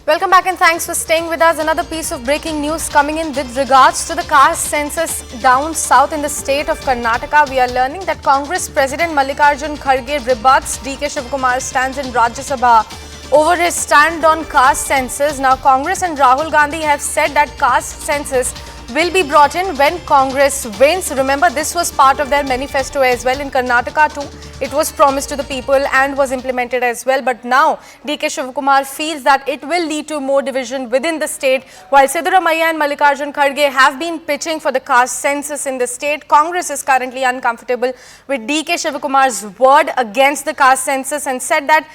Welcome back and thanks for staying with us. Another piece of breaking news coming in with regards to the caste census down south in the state of Karnataka. We are learning that Congress President Mallikarjun Kharge rebuts DK Shivakumar stands in Rajya Sabha over his stand on caste census. Now, Congress and Rahul Gandhi have said that caste census will be brought in when Congress wins. Remember, this was part of their manifesto as well in Karnataka too. It was promised to the people and was implemented as well. But now, DK Shivakumar feels that it will lead to more division within the state. While Siddaramaiah and Mallikarjun Kharge have been pitching for the caste census in the state, Congress is currently uncomfortable with DK Shivakumar's word against the caste census and said that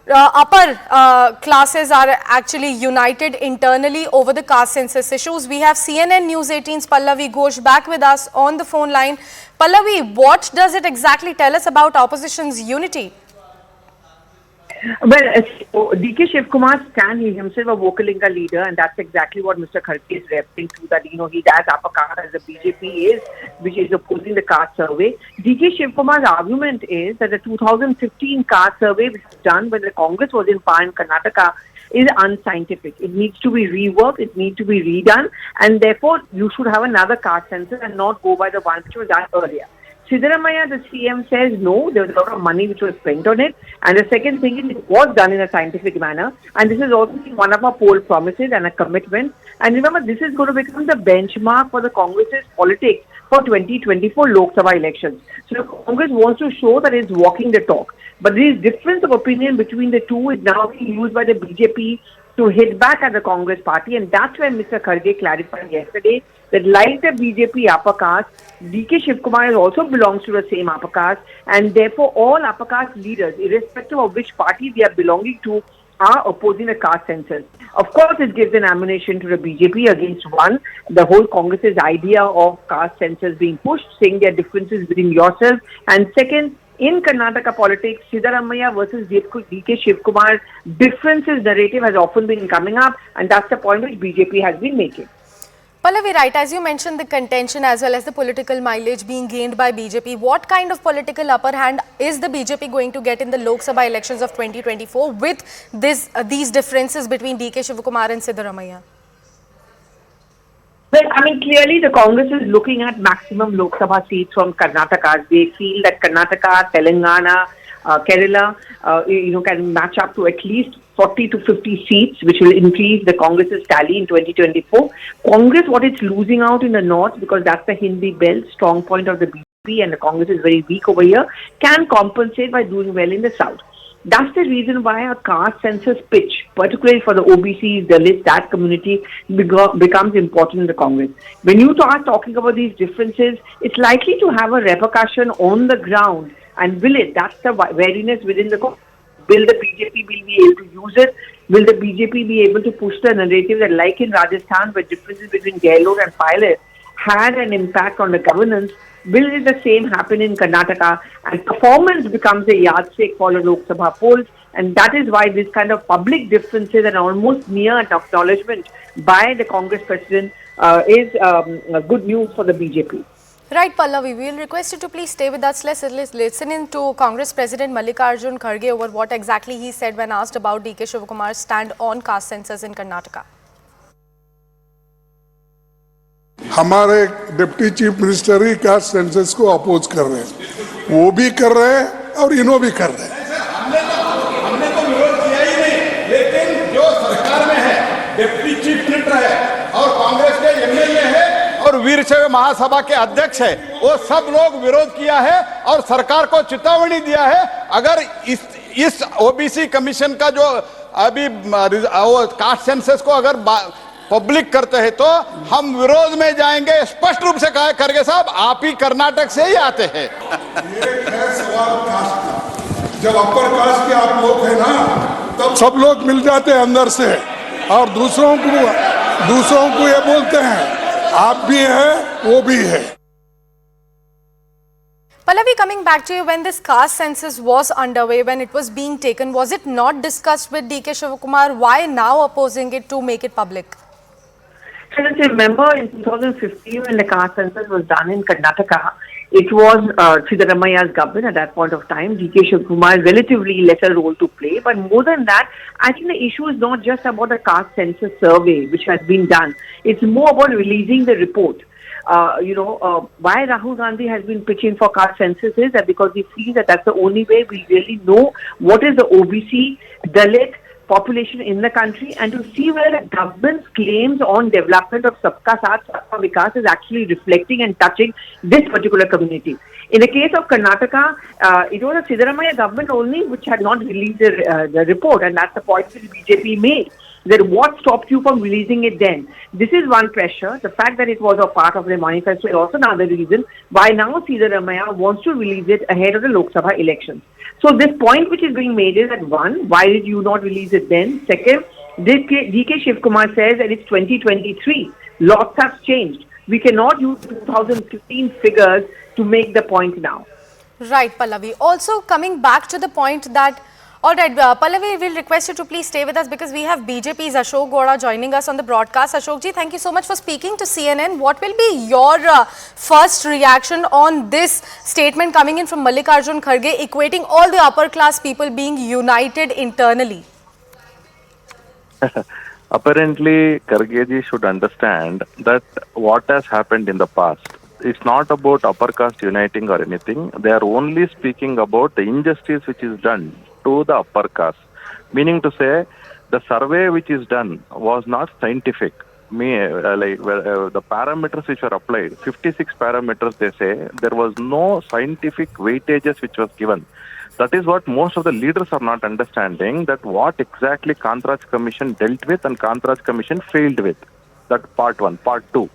upper classes are actually united internally over the caste census issues. We have CNN News 18's Pallavi Ghosh back with us on the phone line. Pallavi, what does it exactly tell us about opposition's unity? Well, DK Shivakumar stand, he himself a vocal Linga leader, and that's exactly what Mr. Kharge is referring to, that, he does upper caste as the BJP is, which is opposing the caste survey. DK Shivakumar's argument is that the 2015 caste survey, which was done when the Congress was in power in Karnataka, is unscientific. It needs to be reworked, it needs to be redone, and therefore you should have another caste census and not go by the one which was done earlier. Siddaramaiah, the CM, says no, there was a lot of money which was spent on it. And the second thing is it was done in a scientific manner. And this is also one of our poll promises and a commitment. And remember, this is going to become the benchmark for the Congress's politics for 2024 Lok Sabha elections. So Congress wants to show that it's walking the talk. But this difference of opinion between the two is now being used by the BJP to hit back at the Congress party. And that's why Mr. Kharge clarified yesterday that like the BJP upper caste, DK Shivakumar also belongs to the same upper caste, and therefore all upper caste leaders, irrespective of which party they are belonging to, are opposing the caste census. Of course, it gives an ammunition to the BJP against one, the whole Congress's idea of caste census being pushed, saying there are differences within yourself, and second, in Karnataka politics, Siddaramaiah versus DK Shivakumar differences narrative has often been coming up, and that's the point which BJP has been making. Pallavi, right, as you mentioned, the contention as well as the political mileage being gained by BJP, what kind of political upper hand is the BJP going to get in the Lok Sabha elections of 2024 with these differences between DK Shivakumar and Siddaramaiah? Well, clearly the Congress is looking at maximum Lok Sabha seats from Karnataka. They feel that Karnataka, Telangana, Kerala, can match up to at least 40 to 50 seats, which will increase the Congress's tally in 2024. Congress, what it's losing out in the north, because that's the Hindi belt, strong point of the BJP, and the Congress is very weak over here, can compensate by doing well in the south. That's the reason why a caste census pitch, particularly for the OBCs, the list, that community, becomes important in the Congress. When you start talking about these differences, it's likely to have a repercussion on the ground. And will it? That's the wariness within the Congress. Will the BJP be able to use it? Will the BJP be able to push the narrative that, like in Rajasthan, where differences between Gehlot and Pilot had an impact on the governance, will it the same happen in Karnataka? And performance becomes a yardstick for the Lok Sabha polls. And that is why this kind of public differences and almost near acknowledgement by the Congress president is good news for the BJP. Right, Pallavi, we will request you to please stay with us. Let's listen in to Congress President Mallikarjun Kharge over what exactly he said when asked about DK Shivakumar's stand on caste census in Karnataka. हमारे deputy chief minister ही caste census को oppose कर रहे हैं, वो भी कर रहे हैं और इन्हों भी कर रहे हैं। हमने तो विरोध किया ही नहीं, लेकिन जो सरकार में है, डिप्टी चीफ मिनिस्टर है और कांग्रेस के एमएलए है और वीरशैव महासभा के अध्यक्ष है, वो सब लोग विरोध किया है और सरकार को चेतावनी दिया है। अगर इस ओबीसी कमीशन का जो अभी कास्ट सेंसस को अगर पब्लिक करते हैं तो हम विरोध में जाएंगे। स्पष्ट रूप से कहा खड़गे साहब, आप ही कर्नाटक से ही आते हैं। ये है सवाल कास्ट का। जब अपर कास्ट के आप लोग हैं ना, तब सब लोग मिल जाते हैं अंदर से और दूसरों को ये बोलते हैं आप भी हैं, वो भी है। Pallavi, coming back to you, when this caste census was underway, when it was being taken, was it not discussed with DK Shivakumar? Why now opposing it to make it public? So remember in 2015 when the caste census was done in Karnataka, It was Siddaramaia's government at that point of time. DK Shivakumar relatively lesser role to play, but more than that, I think the issue is not just about the caste census survey which has been done. It's more about releasing the report. Why Rahul Gandhi has been pitching for caste census is that because he feels that that's the only way we really know what is the OBC, Dalit population in the country, and to see where the government's claims on development of Sabka Saath, Sabka Vikas is actually reflecting and touching this particular community. In the case of Karnataka, it was a Siddaramaiah government only which had not released the report, and that's the point that the BJP made. That what stopped you from releasing it then? This is one pressure. The fact that it was a part of the manifesto is also another reason why now Siddaramaiah wants to release it ahead of the Lok Sabha elections. So this point which is being made is that one, why did you not release it then? Second, DK Shivakumar says that it's 2023. Lots have changed. We cannot use 2015 figures to make the point now. Right, Pallavi. Also, coming back to the point that, all right, Pallavi, we'll request you to please stay with us because we have BJP's Ashok Gowda joining us on the broadcast. Ashok ji, thank you so much for speaking to CNN. What will be your first reaction on this statement coming in from Mallikarjun Kharge, equating all the upper class people being united internally? Apparently, Kharge should understand that what has happened in the past. It's not about upper caste uniting or anything. They are only speaking about the injustice which is done to the upper caste. Meaning to say, the survey which is done was not scientific. The parameters which were applied, 56 parameters they say, there was no scientific weightages which was given. That is what most of the leaders are not understanding, that what exactly Kantraj Commission dealt with and Kantraj Commission failed with. That part 1. Part 2.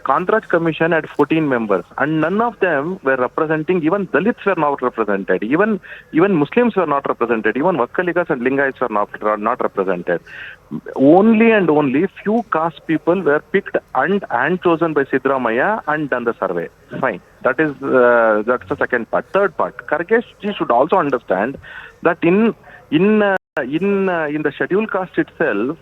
Kantraj Commission had 14 members and none of them were representing, even Dalits were not represented, even Muslims were not represented, even Vakkaligas and Lingaites were not represented. Only and only few caste people were picked and chosen by Siddaramaiah and done the survey. Fine. That's the second part. Third part, Kharge ji should also understand that in the scheduled caste itself,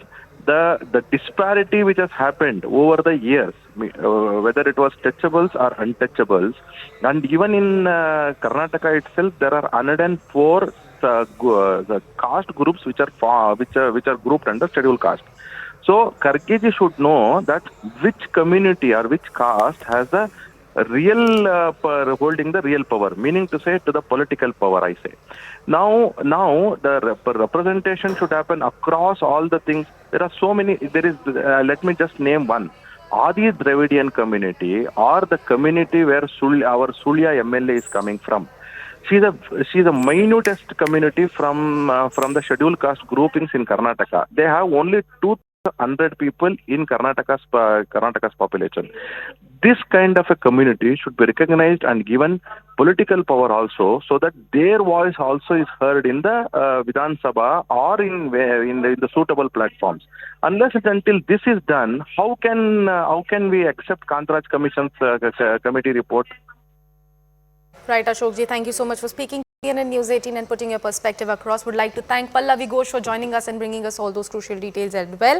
the disparity which has happened over the years, whether it was touchables or untouchables, and even in Karnataka itself, there are 104 the caste groups which are grouped under scheduled caste. So Kharge should know that which community or which caste has the real holding the real power, meaning to say to the political power, I say. Now the representation should happen across all the things. There are so many. There is. Let me just name one. Adi Dravidian community, or the community where our Sulya MLA is coming from. She's a minutest community from the scheduled caste groupings in Karnataka. They have only 200 people in Karnataka's population. This kind of a community should be recognized and given political power also, so that their voice also is heard in the Vidhan Sabha or in the suitable platforms. Unless and until this is done, how can we accept Kantraj Commission's committee report? Right, Ashok ji, thank you so much for speaking to CNN News 18 and putting your perspective across. Would like to thank Pallavi Ghosh for joining us and bringing us all those crucial details as well.